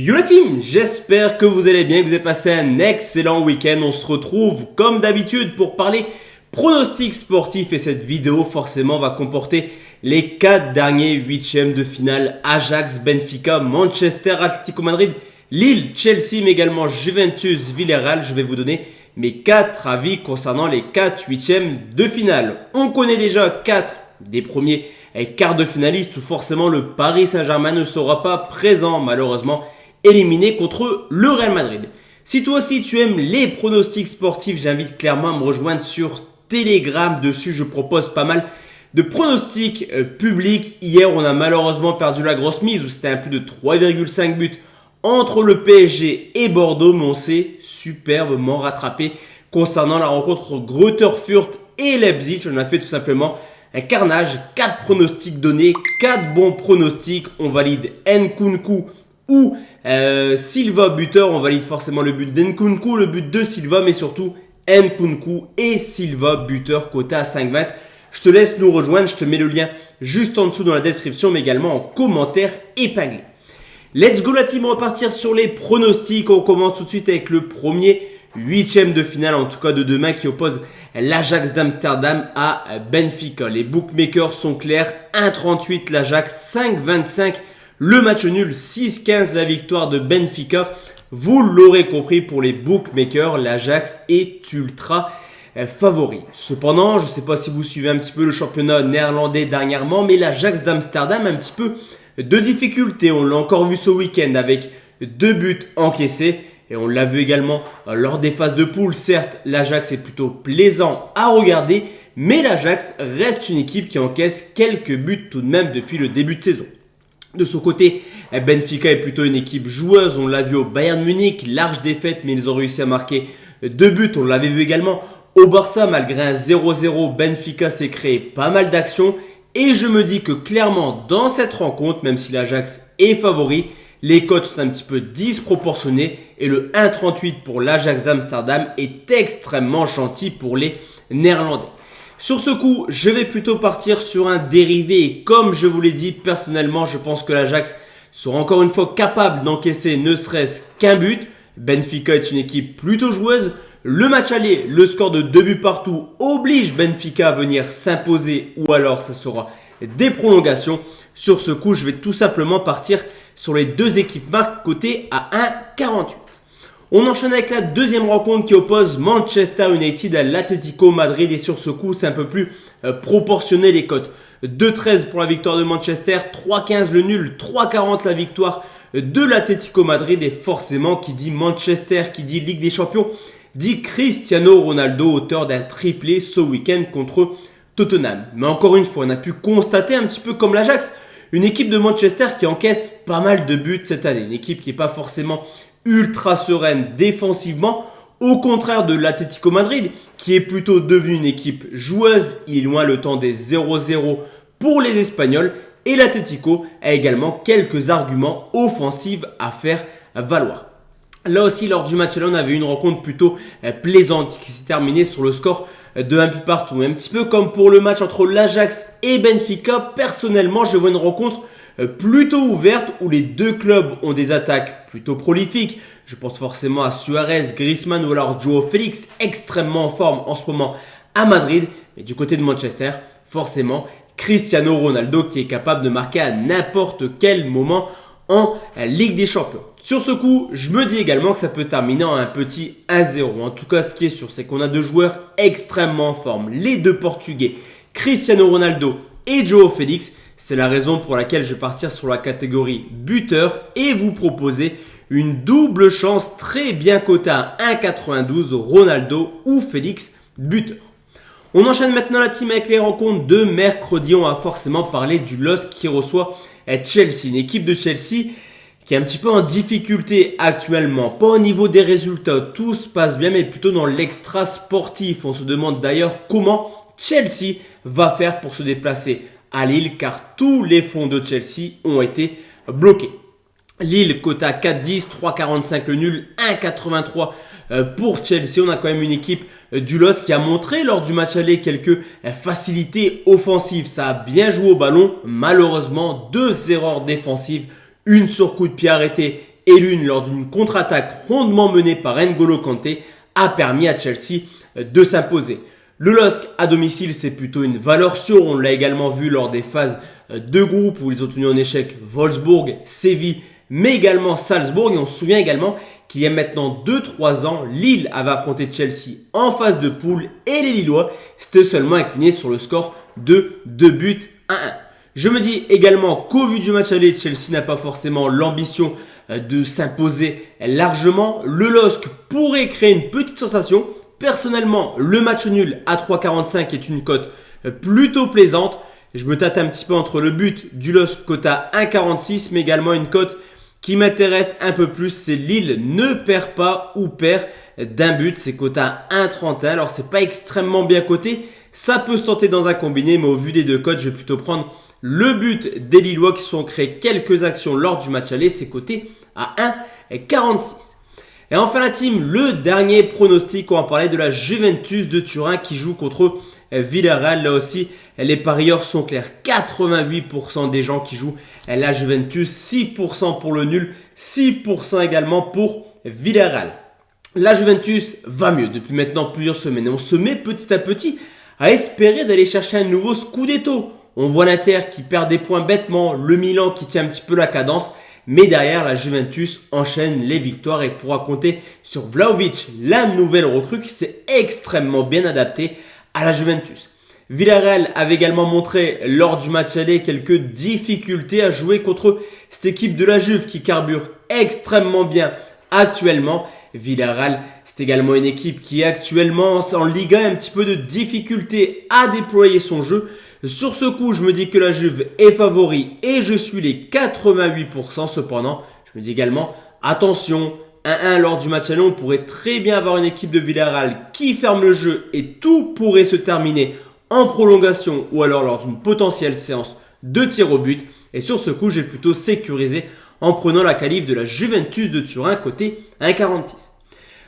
Yo la team, j'espère que vous allez bien, que vous avez passé un excellent week-end. On se retrouve comme d'habitude pour parler pronostics sportifs et cette vidéo forcément va comporter les 4 derniers huitièmes de finale: Ajax, Benfica, Manchester, Atlético Madrid, Lille, Chelsea, mais également Juventus, Villarreal. Je vais vous donner mes 4 avis concernant les 4 huitièmes de finale. On connaît déjà 4 des premiers quarts de finalistes où forcément le Paris Saint-Germain ne sera pas présent, malheureusement éliminé contre le Real Madrid. Si toi aussi tu aimes les pronostics sportifs, j'invite clairement à me rejoindre sur Telegram. Dessus je propose pas mal de pronostics publics. Hier on a malheureusement perdu la grosse mise où c'était un plus de 3,5 buts entre le PSG et Bordeaux, mais on s'est superbement rattrapé concernant la rencontre entre Greuther Fürth et Leipzig. On a fait tout simplement un carnage, 4 pronostics donnés, 4 bons pronostics. On valide Nkunku ou Silva buteur. On valide forcément le but d'Nkunku, le but de Silva, mais surtout Nkunku et Silva buteur coté à 5,20. Je te laisse nous rejoindre, je te mets le lien juste en dessous dans la description, mais également en commentaire épinglé. Let's go la team, on va partir sur les pronostics. On commence tout de suite avec le premier huitième de finale, en tout cas de demain, qui oppose l'Ajax d'Amsterdam à Benfica. Les bookmakers sont clairs: 1,38 l'Ajax, 5,25 le match nul, 6,15 la victoire de Benfica. Vous l'aurez compris, pour les bookmakers, l'Ajax est ultra favori. Cependant, je ne sais pas si vous suivez un petit peu le championnat néerlandais dernièrement, mais l'Ajax d'Amsterdam a un petit peu de difficultés. On l'a encore vu ce week-end avec 2 buts encaissés. Et on l'a vu également lors des phases de poule. Certes, l'Ajax est plutôt plaisant à regarder, mais l'Ajax reste une équipe qui encaisse quelques buts tout de même depuis le début de saison. De son côté, Benfica est plutôt une équipe joueuse. On l'a vu au Bayern Munich, large défaite, mais ils ont réussi à marquer 2 buts. On l'avait vu également au Barça, malgré un 0-0, Benfica s'est créé pas mal d'actions. Et je me dis que clairement, dans cette rencontre, même si l'Ajax est favori, les cotes sont un petit peu disproportionnées et le 1,38 pour l'Ajax d'Amsterdam est extrêmement gentil pour les Néerlandais. Sur ce coup, je vais plutôt partir sur un dérivé et comme je vous l'ai dit, personnellement, je pense que l'Ajax sera encore une fois capable d'encaisser ne serait-ce qu'un but. Benfica est une équipe plutôt joueuse. Le match aller, le score de 2 buts partout oblige Benfica à venir s'imposer ou alors ça sera des prolongations. Sur ce coup, je vais tout simplement partir sur les deux équipes marques cotées à 1,48. On enchaîne avec la deuxième rencontre qui oppose Manchester United à l'Atlético Madrid. Et sur ce coup, c'est un peu plus proportionné les cotes. 2,13 pour la victoire de Manchester, 3,15 le nul, 3,40 la victoire de l'Atlético Madrid. Et forcément, qui dit Manchester, qui dit Ligue des Champions, dit Cristiano Ronaldo, auteur d'un triplé ce week-end contre Tottenham. Mais encore une fois, on a pu constater un petit peu comme l'Ajax, une équipe de Manchester qui encaisse pas mal de buts cette année. Une équipe qui n'est pas forcément ultra sereine défensivement, au contraire de l'Atlético Madrid, qui est plutôt devenue une équipe joueuse. Il est loin le temps des 0-0 pour les Espagnols. Et l'Atlético a également quelques arguments offensifs à faire valoir. Là aussi, lors du match, là, on avait une rencontre plutôt plaisante qui s'est terminée sur le score de 1 but partout. Un petit peu comme pour le match entre l'Ajax et Benfica, personnellement, je vois une rencontre plutôt ouverte où les deux clubs ont des attaques plutôt prolifiques. Je pense forcément à Suarez, Griezmann ou alors Joao Félix, extrêmement en forme en ce moment à Madrid. Mais du côté de Manchester, forcément, Cristiano Ronaldo qui est capable de marquer à n'importe quel moment en Ligue des Champions. Sur ce coup, je me dis également que ça peut terminer en un petit 1-0. En tout cas, ce qui est sûr, c'est qu'on a deux joueurs extrêmement en forme. Les deux Portugais, Cristiano Ronaldo et Joao Félix. C'est la raison pour laquelle je vais partir sur la catégorie buteur et vous proposer une double chance très bien cotée à 1,92, Ronaldo ou Félix buteur. On enchaîne maintenant la team avec les rencontres de mercredi. On va forcément parler du LOSC qui reçoit Chelsea, une équipe de Chelsea qui est un petit peu en difficulté actuellement. Pas au niveau des résultats, tout se passe bien, mais plutôt dans l'extra sportif. On se demande d'ailleurs comment Chelsea va faire pour se déplacer à Lille, car tous les fonds de Chelsea ont été bloqués. Lille cote à 4,10, 3,45 le nul, 1,83 pour Chelsea. On a quand même une équipe du LOSC qui a montré lors du match aller quelques facilités offensives. Ça a bien joué au ballon. Malheureusement, 2 erreurs défensives, une sur coup de pied arrêté et l'une lors d'une contre-attaque rondement menée par N'Golo Kanté a permis à Chelsea de s'imposer. Le LOSC à domicile, c'est plutôt une valeur sûre. On l'a également vu lors des phases de groupe où ils ont tenu en échec Wolfsburg, Séville, mais également Salzbourg. Et on se souvient également qu'il y a maintenant 2-3 ans, Lille avait affronté Chelsea en phase de poule et les Lillois s'étaient seulement inclinés sur le score de 2-1. Je me dis également qu'au vu du match aller, Chelsea n'a pas forcément l'ambition de s'imposer largement. Le LOSC pourrait créer une petite sensation. Personnellement, le match nul à 3,45 est une cote plutôt plaisante. Je me tâte un petit peu entre le but du LOSC cote à 1,46 mais également une cote qui m'intéresse un peu plus, c'est Lille ne perd pas ou perd d'un but. C'est cote à 1,31. Alors c'est pas extrêmement bien coté. Ça peut se tenter dans un combiné, mais au vu des deux cotes, je vais plutôt prendre le but des Lillois qui se sont créés quelques actions lors du match aller. C'est coté à 1,46. Et enfin la team, le dernier pronostic, on va parler de la Juventus de Turin qui joue contre Villarreal. Là aussi, les parieurs sont clairs. 88% des gens qui jouent la Juventus, 6% pour le nul, 6% également pour Villarreal. La Juventus va mieux depuis maintenant plusieurs semaines et on se met petit à petit à espérer d'aller chercher un nouveau Scudetto. On voit l'Inter qui perd des points bêtement, le Milan qui tient un petit peu la cadence. Mais derrière, la Juventus enchaîne les victoires et pourra compter sur Vlahovic, la nouvelle recrue qui s'est extrêmement bien adaptée à la Juventus. Villarreal avait également montré lors du match aller quelques difficultés à jouer contre cette équipe de la Juve qui carbure extrêmement bien actuellement. Villarreal, c'est également une équipe qui est actuellement en Ligue 1 un petit peu de difficulté à déployer son jeu. Sur ce coup, je me dis que la Juve est favori et je suis les 88%. Cependant, je me dis également, attention, 1-1 lors du match aller, on pourrait très bien avoir une équipe de Villarreal qui ferme le jeu et tout pourrait se terminer en prolongation ou alors lors d'une potentielle séance de tir au but. Et sur ce coup, j'ai plutôt sécurisé en prenant la qualif de la Juventus de Turin côté 1,46.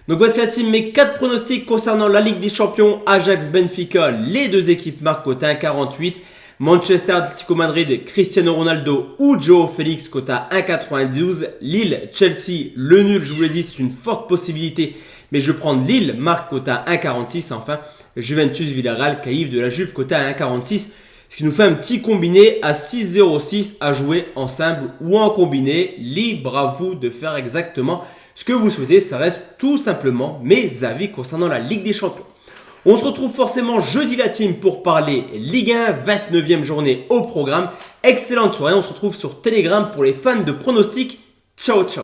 Donc voici la team, mes 4 pronostics concernant la Ligue des Champions, Ajax, Benfica, les deux équipes marquent côté 1,48. Manchester, Atlético Madrid, Cristiano Ronaldo ou Joao Félix côté 1,92. Lille, Chelsea, le nul, je vous l'ai dit, c'est une forte possibilité. Mais je prends Lille, marque côté 1,46. Enfin, Juventus, Villarreal, qualif de la Juve côté 1,46. Ce qui nous fait un petit combiné à 6,06 à jouer ensemble ou en combiné. Libre à vous de faire exactement ce que vous souhaitez. Ça reste tout simplement mes avis concernant la Ligue des Champions. On se retrouve forcément jeudi la team pour parler Ligue 1, 29e journée au programme. Excellente soirée, on se retrouve sur Telegram pour les fans de pronostics. Ciao ciao.